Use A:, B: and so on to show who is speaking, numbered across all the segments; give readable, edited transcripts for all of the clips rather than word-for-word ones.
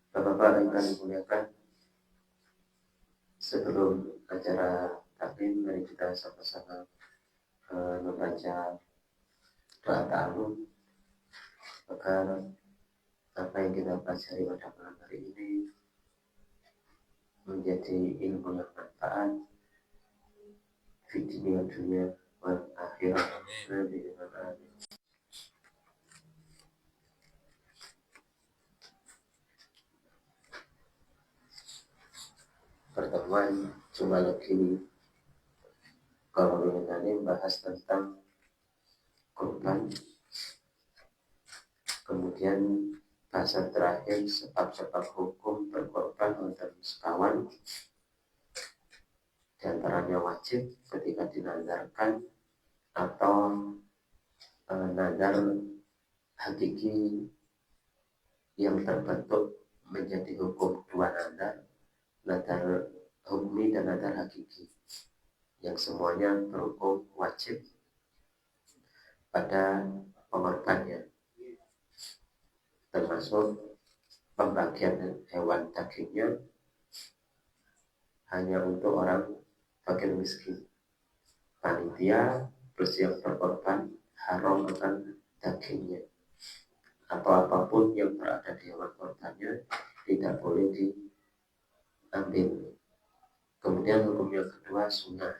A: Bapak-bapak yang kami muliakan, sebelum acara taklim, mari kita sama-sama membaca doa ta'alum agar apa yang kita pelajari pada malam hari ini menjadi ilmu yang bermanfaat di dunia wal akhirah. Amin. Pertemuan Jumat ini kalau ini membahas tentang korban, kemudian bahasan terakhir sebab-sebab hukum berkorban untuk sekawan, diantaranya wajib ketika dinazarkan atau nazar hakiki yang terbentuk menjadi hukum dua nazar hukmi dan nazar hakiki yang semuanya berhukum wajib pada pengorbannya, termasuk pembagian hewan dagingnya hanya untuk orang fakir miskin. Panitia plus yang berkorban haram akan dagingnya atau apapun yang berada di hewan korbannya tidak boleh diambil. Kemudian hukum yang kedua sunnah.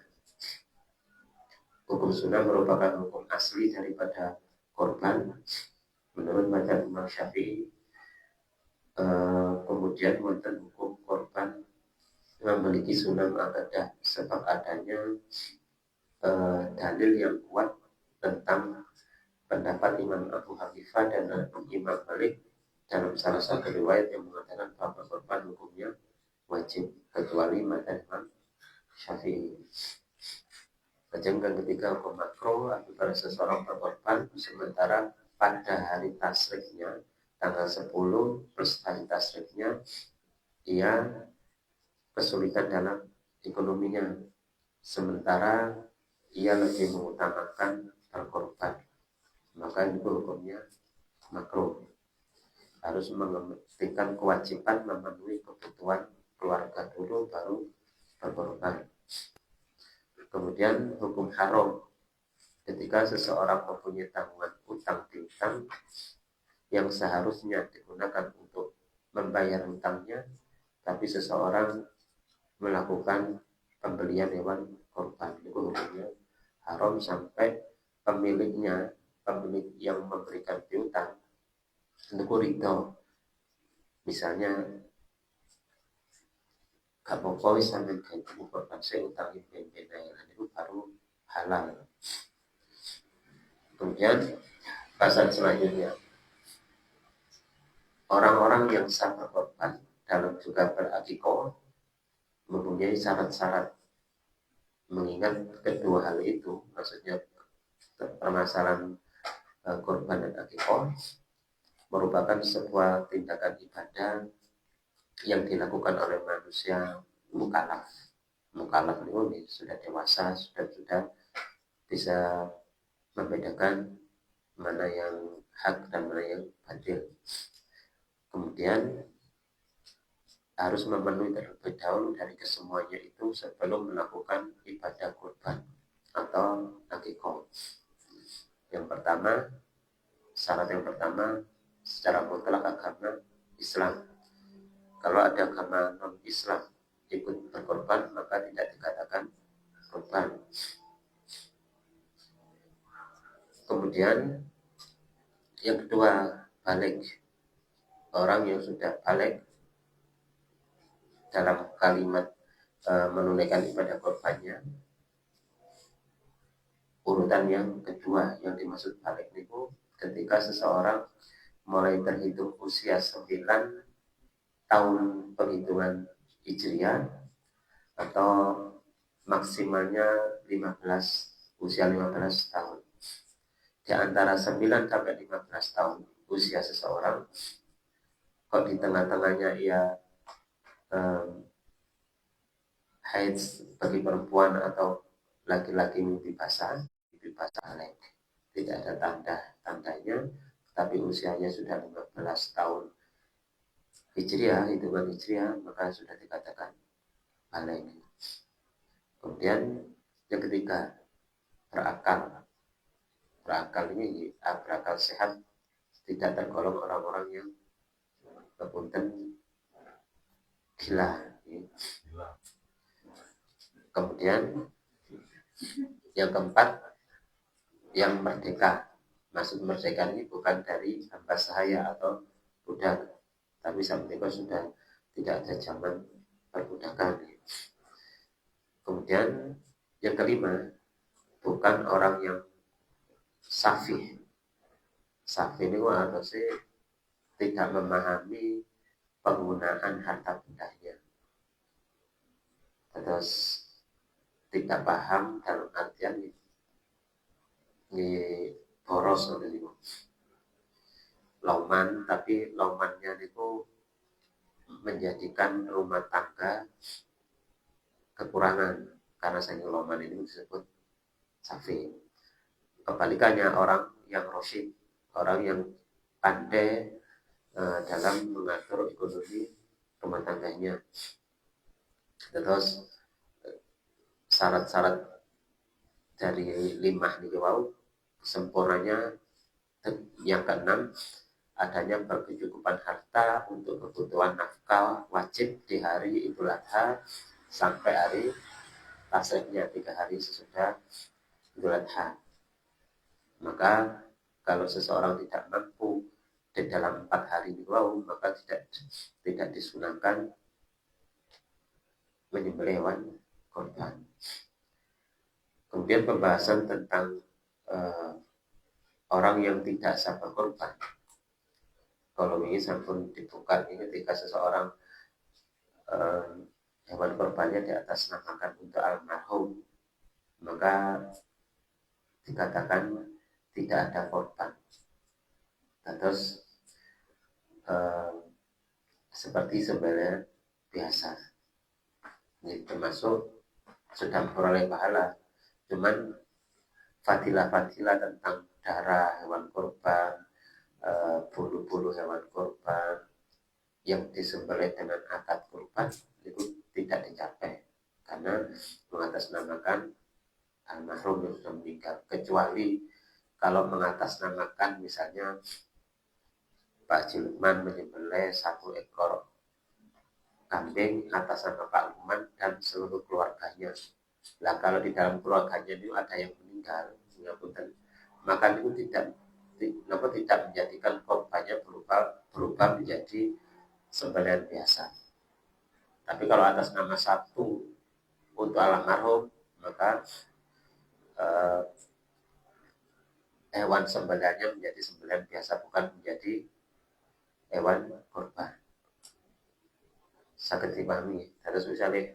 A: Hukum sunnah merupakan hukum asli daripada korban menurut mazhab Imam Syafi'i. Kemudian wonten hukum korban memiliki sunnah muakkadah sebab adanya dalil yang kuat tentang pendapat Imam Abu Hanifah dan Imam Malik dalam salah satu riwayat yang mengatakan bahwa korban hukumnya wajib kecuali mazhab Imam Syafi'i. Yang ketiga hukum makruh apabila seseorang berkorban sementara pada hari tasriknya tanggal 10 plus hari tasriknya ia kesulitan dalam ekonominya, sementara ia lebih mengutamakan berkorban, maka itu hukumnya makruh. Harus mengetikkan kewajiban memenuhi kebutuhan keluarga dulu baru berkorban. Kemudian hukum haram ketika seseorang mempunyai tanggungan utang piutang yang seharusnya digunakan untuk membayar hutangnya, tapi seseorang melakukan pembelian hewan korban, itu hukumnya haram sampai pemilik yang memberikan piutang itu ridho. Misalnya gak apa-apa wis sampeyan gawe korban saya utang ben-ben itu baru halal. Kemudian pasal selanjutnya, orang-orang yang sah berkorban dalam juga berakikoh mempunyai syarat-syarat. Mengingat kedua hal itu, maksudnya permasalahan korban dan akikoh merupakan sebuah tindakan ibadah yang dilakukan oleh manusia mukallaf. Mukallaf itu sudah dewasa, sudah bisa membedakan mana yang hak dan mana yang batil. Kemudian harus memenuhi terlebih dahulu dari kesemuanya itu sebelum melakukan ibadah kurban atau akikoh. Yang pertama, syarat yang pertama secara mutlak agama Islam. Kalau ada agama non-Islam ikut berkorban maka tidak dikatakan korban. Kemudian yang kedua, balik. Orang yang sudah balik dalam kalimat menunaikan ibadah korbannya. Urutan yang kedua yang dimaksud balik itu ketika seseorang mulai terhitung usia 9 tahun penghitungan Hijriah atau maksimalnya usia 15 tahun. Di antara 9 sampai 15 tahun usia seseorang, kok di tengah-tengahnya ia haid bagi perempuan atau laki-laki mimpi basah alaik, tidak ada tandanya, tapi usianya sudah 15 tahun Hijriah, hitungan Hijriah, maka sudah dikatakan balik. Kemudian yang ketiga, berakal. Berakal ini berakal sehat, tidak tergolong orang-orang yang kepunten gila. Kemudian yang keempat, yang merdeka. Maksud merdeka ini bukan dari hamba sahaya atau budak, tapi sampai sudah tidak ada zaman perbudakan. Kemudian yang kelima, bukan orang yang safih. Safih ini harusnya tidak memahami penggunaan harta bendanya, terus tidak paham dalam artian ini boros atau loman, tapi lomannya itu menjadikan rumah tangga kekurangan, karena saya loman ini disebut safi. Kebalikannya orang yang rosyid, orang yang pandai dalam mengatur ekonomi rumah tangganya. Terus syarat-syarat dari 5 nih wow, sempurnanya yang keenam, adanya berkecukupan harta untuk kebutuhan nafkah wajib di hari Idul Adha sampai hari tasriknya 3 hari sesudah Idul Adha. Maka kalau seseorang tidak mampu di dalam 4 hari itu, maka tidak disunahkan menyembelih hewan korban. Kemudian pembahasan tentang orang yang tidak sabar korban. Kalau ini sampun dibuka ini ketika seseorang hewan korbannya di atas namakan untuk almarhum, maka dikatakan tidak ada korban. Terus seperti sebenarnya biasa, ini termasuk sudah memperoleh pahala. Cuman fadilah-fadilah tentang darah hewan korban, bulu-bulu hewan korban yang disembelih dengan akad korban itu tidak dicapai karena mengatasnamakan almarhum yang sudah meninggal. Kecuali kalau mengatasnamakan misalnya Pak Lukman menyembelih 1 ekor kambing atas nama Pak Lukman dan seluruh keluarganya. Nah kalau di dalam keluarganya itu ada yang meninggal, maka itu tidak menjadikan korbannya berubah menjadi sembelihan biasa. Tapi kalau atas nama 1 untuk almarhum, maka hewan sembelihannya menjadi sembelihan biasa, bukan menjadi hewan korban. Sangat dipahami. Terus misalnya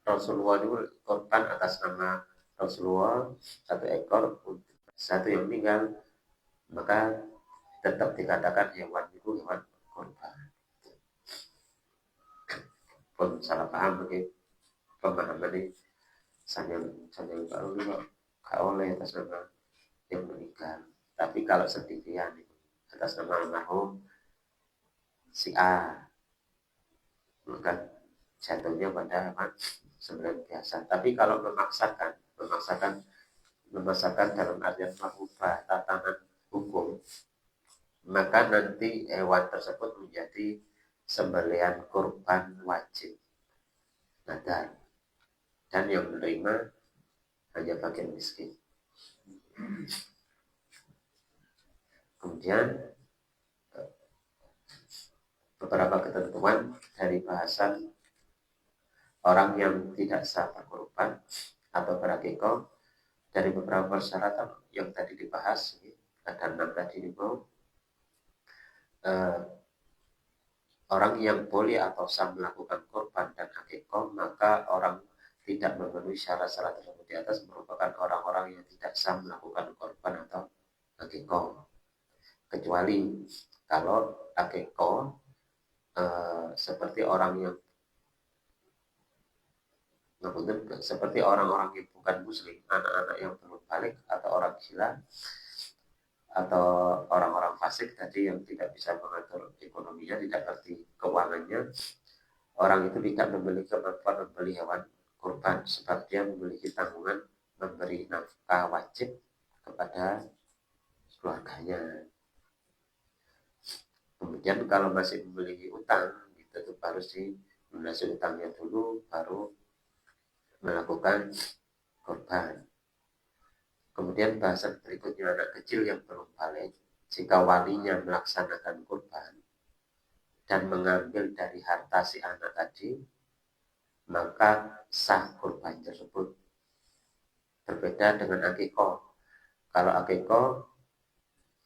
A: Rasulullah itu korban atas nama Rasulullah 1 ekor, 1 yang meninggal, maka tetap dikatakan hewan itu hewan korban. Pun salah paham bagi pemahaman ini sangat baru juga gak oleh atas nama yang meninggal. Tapi kalau sendirian atas nama almarhum si A, maka jatuhnya pada hewan sembelihan biasa. Tapi kalau memaksakan dalam artian mengubah tatanan hukum, maka nanti hewan tersebut menjadi sembelihan kurban wajib nadar, dan yang menerima hanya bagian miskin. Kemudian beberapa ketentuan dari bahasan orang yang tidak sah berkorban atau berakikah, dari beberapa persyaratan yang tadi dibahas, ada 6 tadi itu. Orang yang boleh atau sah melakukan korban dan akikah, maka orang tidak memenuhi syarat-syarat tersebut di atas merupakan orang-orang yang tidak sah melakukan korban atau akikah. Kecuali kalau akikah seperti orang-orang yang bukan muslim, anak-anak yang belum balik atau orang gila, atau orang-orang fasik tadi yang tidak bisa mengatur ekonominya, tidak ngerti keuangannya, orang itu tidak memiliki kemampuan membeli hewan kurban sebab dia memiliki tanggungan memberi nafkah wajib kepada keluarganya. Kemudian kalau masih memiliki utang, itu harus dilunasi utangnya dulu, baru melakukan kurban. Kemudian bahasan berikutnya, anak kecil yang belum balik, jika walinya melaksanakan kurban dan mengambil dari harta si anak tadi, maka sah kurban tersebut. Berbeda dengan akikoh. Kalau akikoh,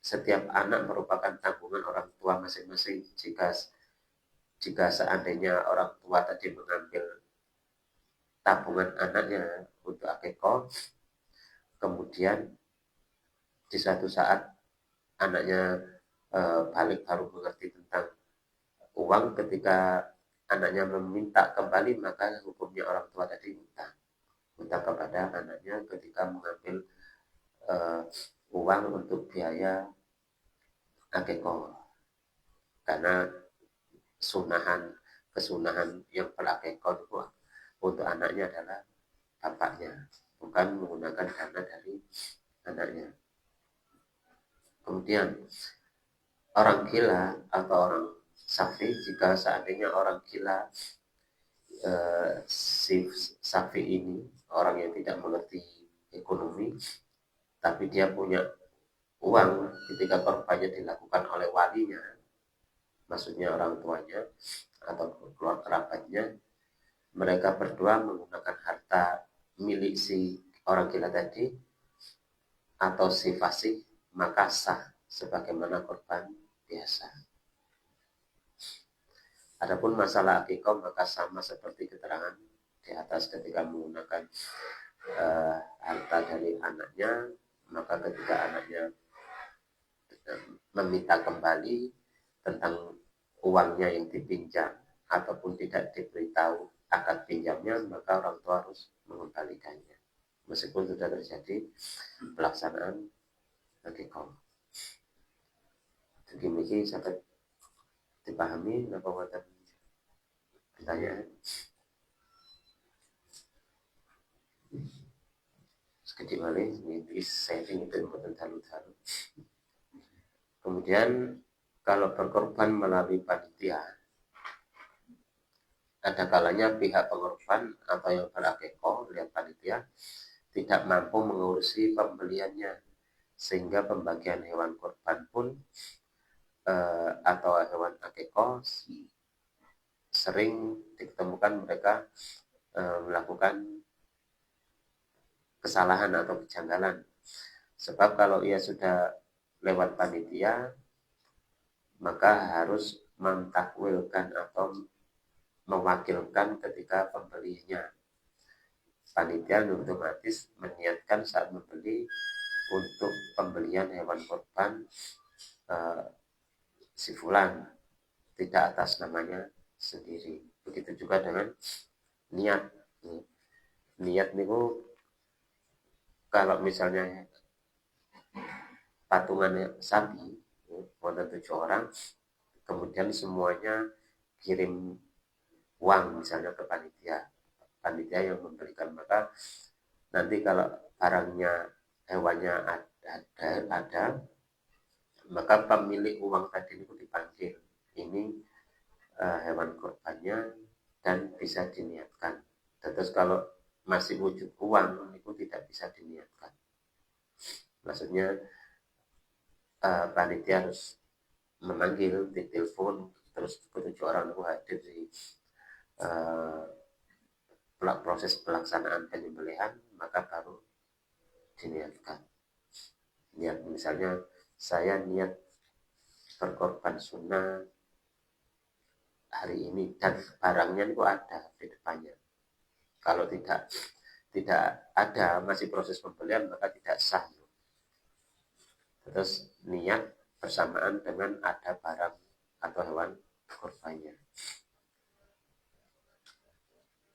A: setiap anak merupakan tanggungan orang tua masing-masing. Jika seandainya orang tua tadi mengambil tabungan anaknya untuk akikoh, kemudian di suatu saat anaknya balik baru mengerti tentang uang, ketika anaknya meminta kembali, maka hukumnya orang tua tadi hutang kepada anaknya ketika mengambil uang untuk biaya akikoh. Karena kesunahan yang berakikoh itu untuk anaknya adalah bapaknya, bukan menggunakan dana dari anaknya. Kemudian orang gila atau orang safi, jika seandainya orang gila si safi ini orang yang tidak mengerti ekonomi, tapi dia punya uang, ketika korbannya dilakukan oleh walinya, maksudnya orang tuanya atau keluarga kerabatnya, mereka berdua menggunakan harta milik si orang gila tadi atau si fasih, maka sah sebagaimana korban biasa. Adapun masalah akikoh, maka sama seperti keterangan di atas, ketika menggunakan harta dari anaknya, maka ketika anaknya meminta kembali tentang uangnya yang dipinjam ataupun tidak diberitahu akad pinjamnya, maka orang tua harus mengembalikannya meskipun sudah terjadi pelaksanaan akikoh. Demikian sampai dipahami apa wonten pertanyaan? Sekecil malih ini setting itu mboten dalu-dalu. Kemudian kalau berkorban melalui panitia, ada kalanya pihak pengorban atau yang berakikoh lihat panitia tidak mampu mengurusi pembeliannya, sehingga pembagian hewan korban pun atau hewan akikoh sering ditemukan mereka melakukan kesalahan atau kejanggalan. Sebab kalau ia sudah lewat panitia, maka harus mentakwilkan atau mewakilkan ketika pembelinya. Panitia otomatis meniatkan saat membeli untuk pembelian hewan korban si fulan, tidak atas namanya sendiri. Begitu juga dengan niat. Niat niku kalau misalnya patungan sapi ada 7 orang, kemudian semuanya kirim uang misalnya ke panitia yang memberikan, maka nanti kalau barangnya hewannya ada, maka pemilik uang tadi itu dipanggil, ini hewan korbannya, dan bisa diniatkan. Terus kalau masih wujud uang itu tidak bisa diniatkan, maksudnya panitia harus memanggil di telepon, terus ketujuh orang itu hadir di proses pelaksanaan penyembelihan, maka baru diniatkan. Niat misalnya saya niat berkorban sunnah hari ini dan barangnya itu ada di depannya. Kalau tidak ada, masih proses pembelian, maka tidak sah. Terus niat bersamaan dengan ada barang atau hewan korbannya.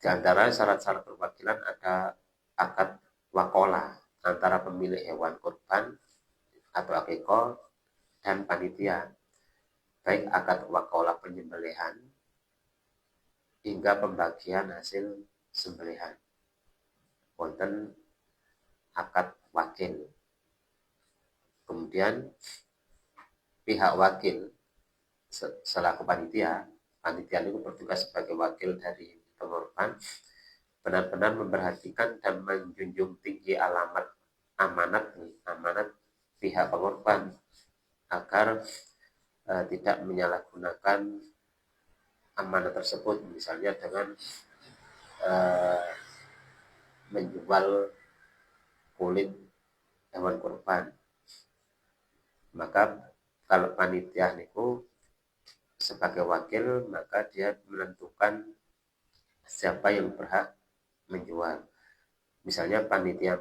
A: Di antara syarat-syarat perwakilan ada akad wakola antara pemilik hewan korban atau akikah dan panitia, baik akad wakalah penyembelihan hingga pembagian hasil sembelihan. Wonten akad wakil. Kemudian pihak wakil selaku panitia itu bertugas sebagai wakil dari pengorban, benar-benar memperhatikan dan menjunjung tinggi amanat pihak pengorban agar tidak menyalahgunakan amanat tersebut, misalnya dengan menjual kulit hewan kurban. Maka kalau panitia niku sebagai wakil, maka dia menentukan siapa yang berhak menjual. Misalnya panitia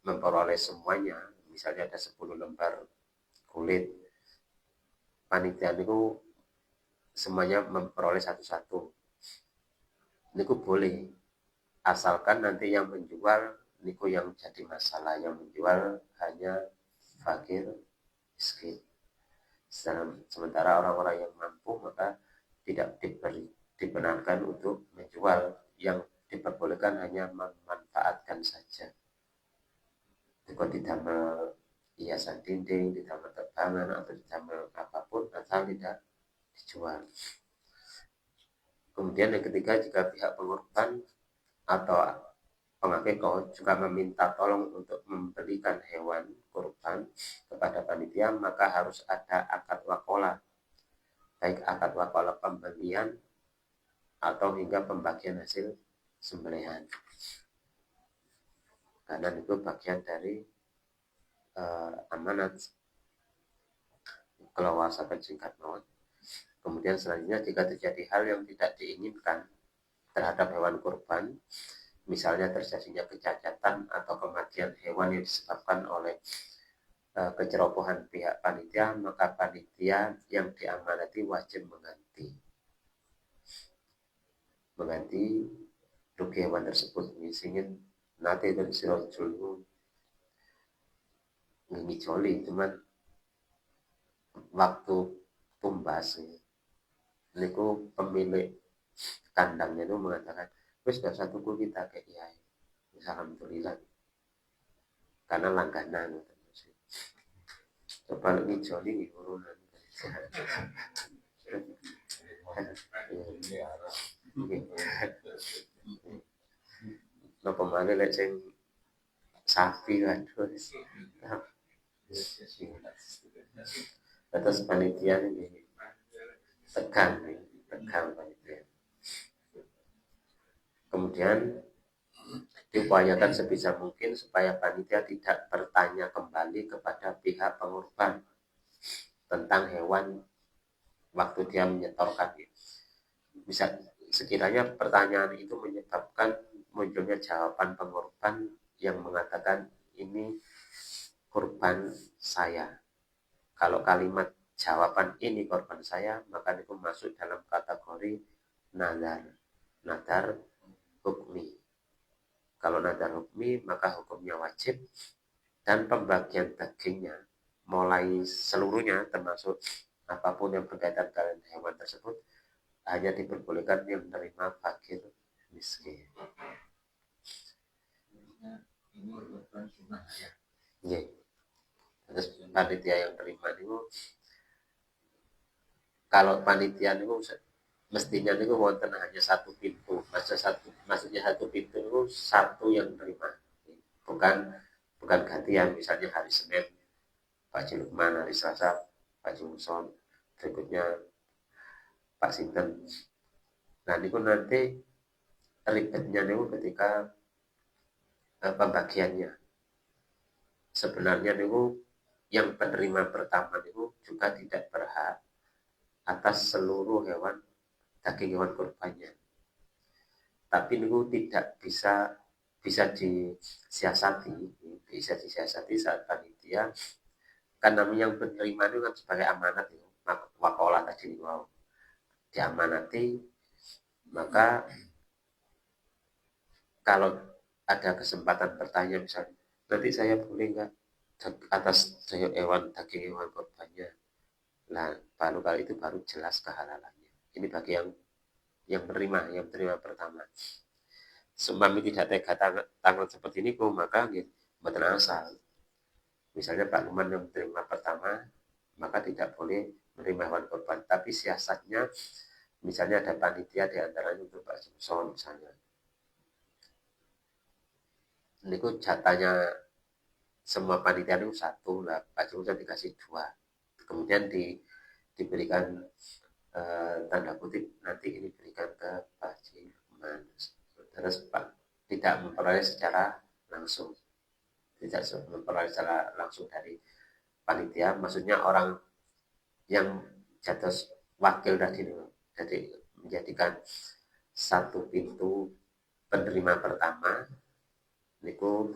A: memperoleh semuanya, misalnya ada 10 lembar kulit, panitia niku semuanya memperoleh satu-satu. Niku boleh, asalkan nanti yang menjual niku yang jadi masalah, yang menjual hanya fakir miskin. Sementara orang-orang yang mampu maka tidak dibenarkan untuk menjual, yang diperbolehkan hanya memanfaatkan saja. Jika didamel hiasan dinding, didamel tebangan, atau didamel apapun, asal tidak dijual. Kemudian yang ketiga, jika pihak pengorban atau pengakikah juga meminta tolong untuk membelikan hewan kurban kepada panitia, maka harus ada akad wakalah, baik akad wakalah pembelian atau hingga pembagian hasil sembelihan. Karena itu bagian dari amanat. Kalau wasakan singkat maut. Kemudian selanjutnya, jika terjadi hal yang tidak diinginkan terhadap hewan kurban, misalnya terjadinya kecacatan atau kematian hewan yang disebabkan oleh kecerobohan pihak panitia, maka panitia yang diamanati wajib mengganti rugi hewan tersebut. Singin nanti dari sirojul ngijoli, cuman waktu tumbas niku pemilik kandangnya itu mengatakan, wis gak satu kita kayak kiai, alhamdulillah, karena langganan. Coba ngijoli urunan. Napa maneh lek sing sapi kan. Atas panitia ini tegang panitia. Kemudian diupayakan sebisa mungkin supaya panitia tidak bertanya kembali kepada pihak pengorban tentang hewan waktu dia menyetorkan. Bisa sekiranya pertanyaan itu menyebabkan munculnya jawaban pengorban yang mengatakan ini korban saya. Kalau kalimat jawaban ini korban saya, maka itu masuk dalam kategori nadar hukmi. Kalau nadar hukmi, maka hukumnya wajib, dan pembagian dagingnya mulai seluruhnya termasuk apapun yang berkaitan dengan hewan tersebut hanya diperbolehkan yang menerima fakir miskin. Ini merupakan sunnah ya. Yeah. Terus panitia yang terima itu, kalau panitia itu mestinya itu wonten hanya satu pintu. Maksudnya satu pintu itu satu yang terima. Bukan gantian, misalnya hari Senin Pak Lukman, hari Selasa Pak Jumson, berikutnya Pak Sinten. Nah, itu nanti ribetnya itu ketika pembagiannya. Sebenarnya itu yang penerima pertama itu juga tidak berhak atas seluruh daging hewan kurbannya. Tapi itu tidak bisa disiasati saat panitia, karena yang penerima itu kan sebagai amanat itu, wakalah tadi wow, diamanati, maka kalau ada kesempatan bertanya, misalnya nanti saya boleh nggak atas daging hewan korbannya. Nah, baru kali itu baru jelas kehalalannya. Ini bagi yang menerima pertama. Seumpama tidak tega tangan seperti ini, maka mboten asal. Misalnya Pak Luman yang menerima pertama, maka tidak boleh menerima hewan korban. Tapi siasatnya, misalnya ada panitia di antaranya untuk Pak Jumson misalnya. Ini jatahnya semua panitia itu satu lah, Pak Jumson dikasih dua. Kemudian diberikan tanda kutip nanti ini berikan ke Pak Jiman. Terus Pak tidak memperoleh secara langsung, tidak memperoleh secara langsung dari panitia, maksudnya orang yang jatuh wakil tadi, jadi menjadikan satu pintu penerima pertama itu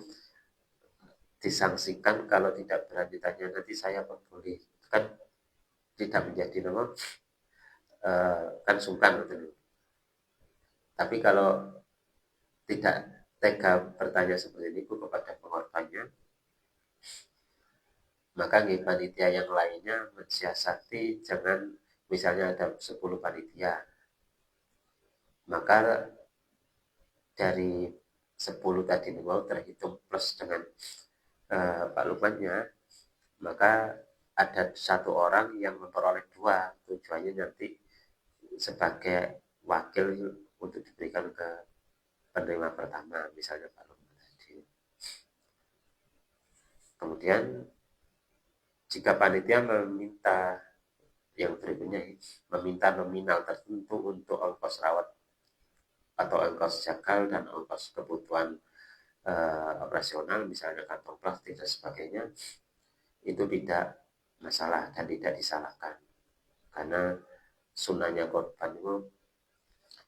A: disangsikan kalau tidak berlanjutannya nanti saya boleh kan tidak menjadi nama kan sungkan gitu. Tapi kalau tidak tega bertanya seperti ini kepada pengorbannya, maka panitia yang lainnya mensiasati jangan misalnya ada 10 panitia, maka dari 10 tadi mau terhitung plus dengan Pak Lukmannya, maka ada satu orang yang memperoleh dua, tujuannya nanti sebagai wakil untuk diberikan ke penerima pertama, misalnya Pak Lukman tadi. Kemudian jika panitia meminta yang berikutnya, meminta nominal tertentu untuk ongkos rawat atau ongkos jagal dan ongkos kebutuhan operasional, misalnya kantong plastik dan sebagainya, itu tidak masalah dan tidak disalahkan. Karena sunnahnya korban itu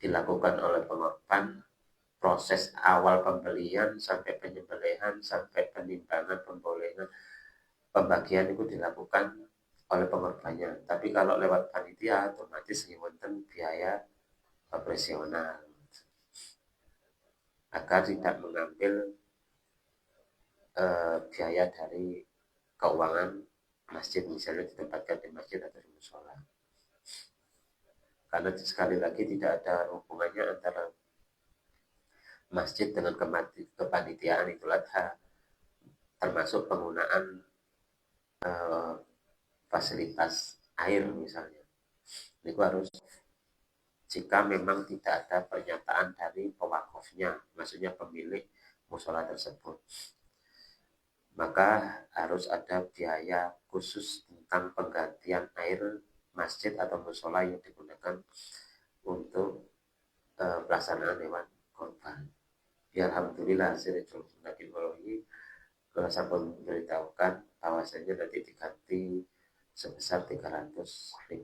A: dilakukan oleh pengorban, proses awal pembelian sampai penyembelihan sampai penimbangan pembolehan pembagian itu dilakukan oleh pengorbannya. Tapi kalau lewat panitia otomatis wonten biaya operasional agar tidak mengambil biaya dari keuangan masjid, misalnya ditempatkan di masjid atau di musola. Karena sekali lagi tidak ada hubungannya antara masjid dengan kepanitiaan Idul Adha, termasuk penggunaan fasilitas air misalnya. Itu harus jika memang tidak ada pernyataan dari pewakufnya, maksudnya pemilik musola tersebut, maka harus ada biaya khusus tentang penggantian air masjid atau musola yang digunakan untuk pelaksanaan hewan korban. Ya alhamdulillah hasil teknologi kalau saya memberitahukan bahwasanya nanti diganti sebesar 300.000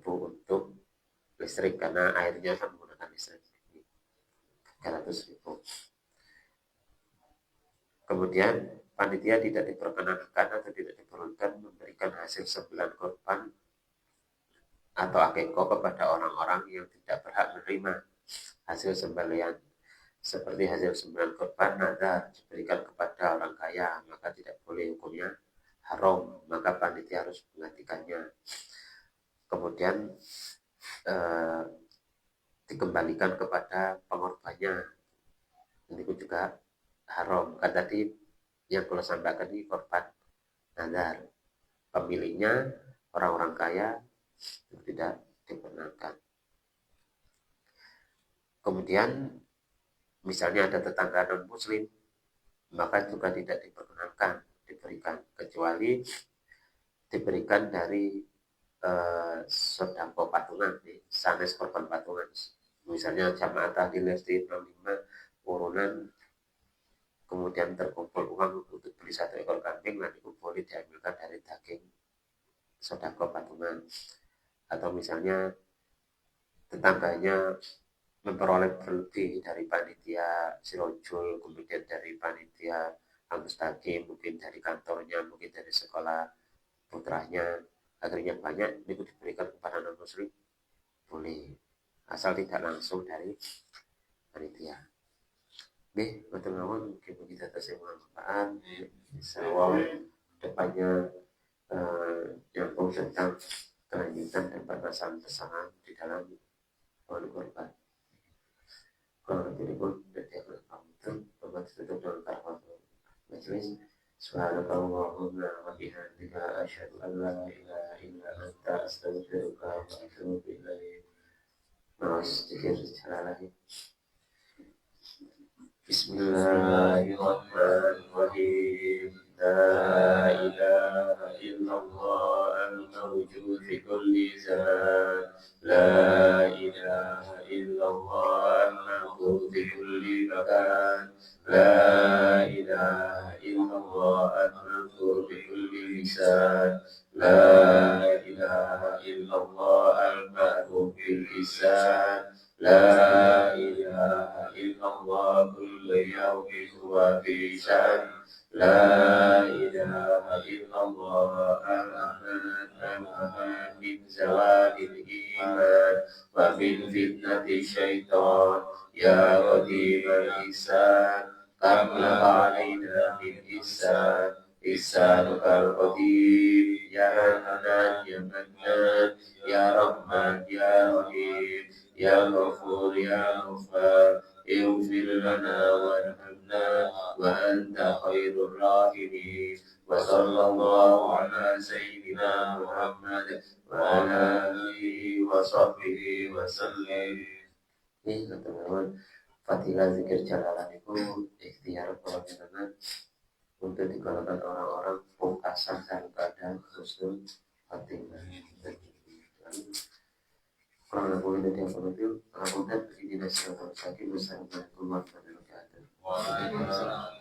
A: untuk listrik karena airnya kan menggunakan listrik 300.000. Kemudian panitia tidak diperkenankan atau tidak diperlukan memberikan hasil 9 korban atau akeko kepada orang-orang yang tidak berhak menerima hasil sembelian, seperti hasil 9 korban nadar diberikan kepada orang kaya, maka tidak boleh, hukumnya haram, maka panitia harus menggantikannya. Kemudian dikembalikan kepada pengorbannya, ini juga haram. Kan tadi yang kalau sampaikan ini korban nadar, pemiliknya orang-orang kaya tidak diperkenankan. Kemudian misalnya ada tetangga non muslim, maka juga tidak diperkenankan diberikan, kecuali diberikan dari sodako patungan, sanes korban patungan. Misalnya jamaah tahlil SD 65 urunan, kemudian terkumpul uang untuk beli 1 ekor kambing, nanti boleh diambilkan dari daging sodako patungan. Atau misalnya tetangganya memperoleh berlebih dari panitia Sirojul, kemudian dari panitia Angustaki, mungkin dari kantornya, mungkin dari sekolah putranya, akhirnya banyak, itu diberikan kepada non muslim, boleh, asal tidak langsung dari panitia. Betul ngawon mungkin begitu atas yang manfaat. Assalamualaikum depannya nyambung tentang kelanjutan dan permasalahan di dalam pohon kurban. Jadi pun dari pamit tutup dengan kalimat majelis. Subhanakallahumma wa bihamdika asyhadu an la ilaha illa anta astaghfiruka wa atubu ilaik. Maaf sedikit secara lagi. Bismillahirrahmanirrahim. La ilaha illallah al-mawjud fi kulli zaman. La ilaha illallah al-mawjud fi kulli makan. La ilaha illallah al-mawjud fi kulli lisan. La ilaha illallah al-ma'ruf bil lisan. La ilaha illallah kullu yawmin huwa fi shan. La ilaha illallah al-ahad al-ahad min zawadil iman wa min fitnati syaitan ya qadim al-ihsan kamla alaina min ihsan ihsanukal qadim ya hanan ya mannan ya rahman ya rahim ya ghafur ya ghaffar اغفر لنا وارحمنا وأنت خير الراحمين وصلى الله على سيدنا محمد وعلى آله وصحبه وسلم. Ini teman-teman, fadilah zikir jalalan itu ikhtiar panjenengan untuk digolongkan orang-orang pungkasan daripada husnul khatimah. Kalau boleh dari yang penting, lakukan ini nasihat sakit bersama warahmatullahi wabarakatuh.